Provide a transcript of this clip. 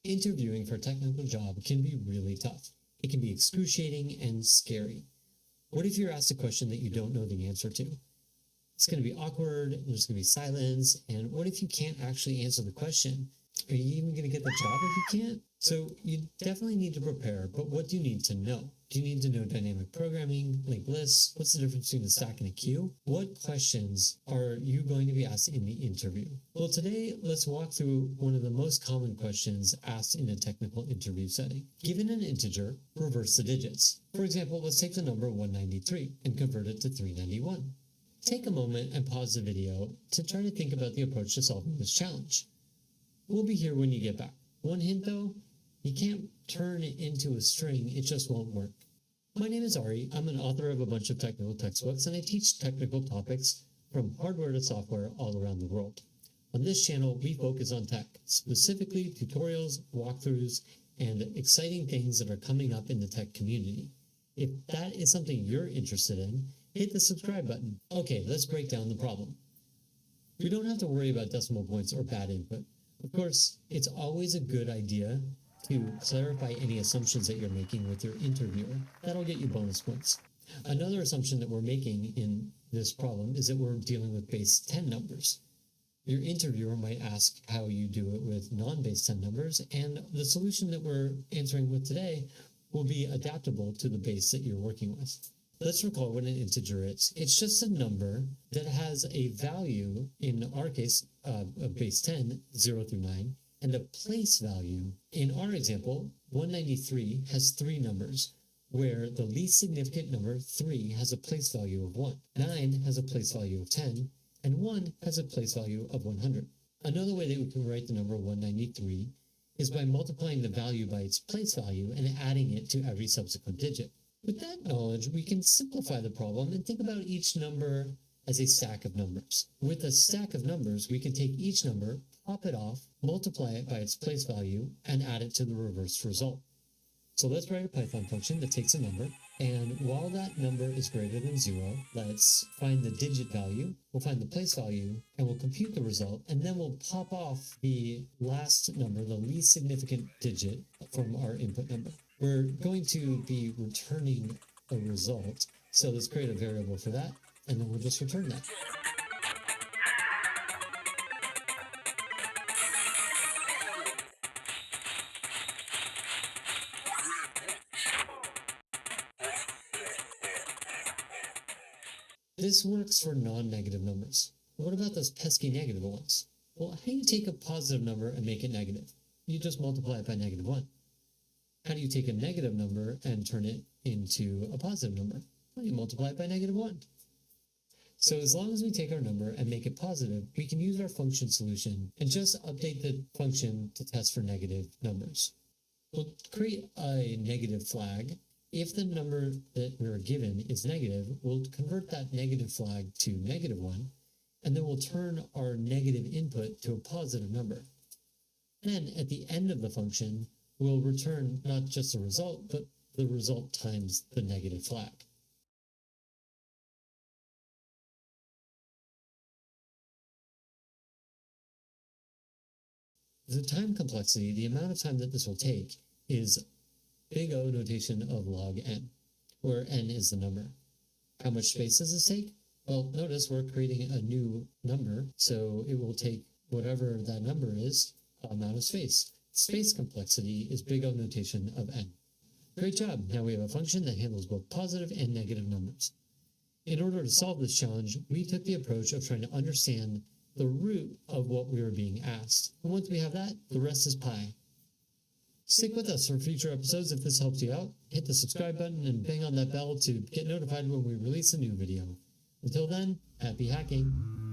Interviewing for a technical job can be really tough. It can be excruciating and scary. What if you're asked a question that you don't know the answer to? It's going to be awkward, there's going to be silence, and what if you can't actually answer the question? Are you even going to get the job if you can't? So you definitely need to prepare, but what do you need to know? Do you need to know dynamic programming, linked lists? What's the difference between a stack and a queue? What questions are you going to be asked in the interview? Well, today, let's walk through one of the most common questions asked in a technical interview setting. Given an integer, reverse the digits. For example, let's take the number 193 and convert it to 391. Take a moment and pause the video to try to think about the approach to solving this challenge. We'll be here when you get back. One hint though, you can't turn it into a string, it just won't work. My name is Ari, I'm an author of a bunch of technical textbooks and I teach technical topics from hardware to software all around the world. On this channel, we focus on tech, specifically tutorials, walkthroughs, and exciting things that are coming up in the tech community. If that is something you're interested in, hit the subscribe button. Okay, let's break down the problem. We don't have to worry about decimal points or bad input. Of course, it's always a good idea to clarify any assumptions that you're making with your interviewer. That'll get you bonus points. Another assumption that we're making in this problem is that we're dealing with base 10 numbers. Your interviewer might ask how you do it with non-base 10 numbers, and the solution that we're answering with today will be adaptable to the base that you're working with. Let's recall what an integer is. It's just a number that has a value, in our case, of base 10, 0 through 9, and a place value. In our example, 193 has 3 numbers, where the least significant number, 3, has a place value of 1, 9 has a place value of 10, and 1 has a place value of 100. Another way that we can write the number 193 is by multiplying the value by its place value and adding it to every subsequent digit. With that knowledge, we can simplify the problem and think about each number as a stack of numbers. With a stack of numbers, we can take each number, pop it off, multiply it by its place value, and add it to the reverse result. So let's write a Python function that takes a number, and while that number is greater than 0, let's find the digit value, we'll find the place value, and we'll compute the result, and then we'll pop off the last number, the least significant digit from our input number. We're going to be returning a result, so let's create a variable for that, and then we'll just return that. This works for non-negative numbers. What about those pesky negative ones? Well, how do you take a positive number and make it negative? You just multiply it by -1. How do you take a negative number and turn it into a positive number? Well, you multiply it by -1. So as long as we take our number and make it positive, we can use our function solution and just update the function to test for negative numbers. We'll create a negative flag. If the number that we're given is negative, we'll convert that negative flag to -1, and then we'll turn our negative input to a positive number. Then at the end of the function, we'll return not just the result, but the result times the negative flag. The time complexity, the amount of time that this will take, is big O notation of log n, where n is the number. How much space does this take? Well, notice we're creating a new number, so it will take whatever that number is, amount of space. Space complexity is big O notation of n. Great job! Now we have a function that handles both positive and negative numbers. In order to solve this challenge, we took the approach of trying to understand the root of what we were being asked. And once we have that, the rest is pie. Stick with us for future episodes if this helps you out. Hit the subscribe button and bang on that bell to get notified when we release a new video. Until then, happy hacking!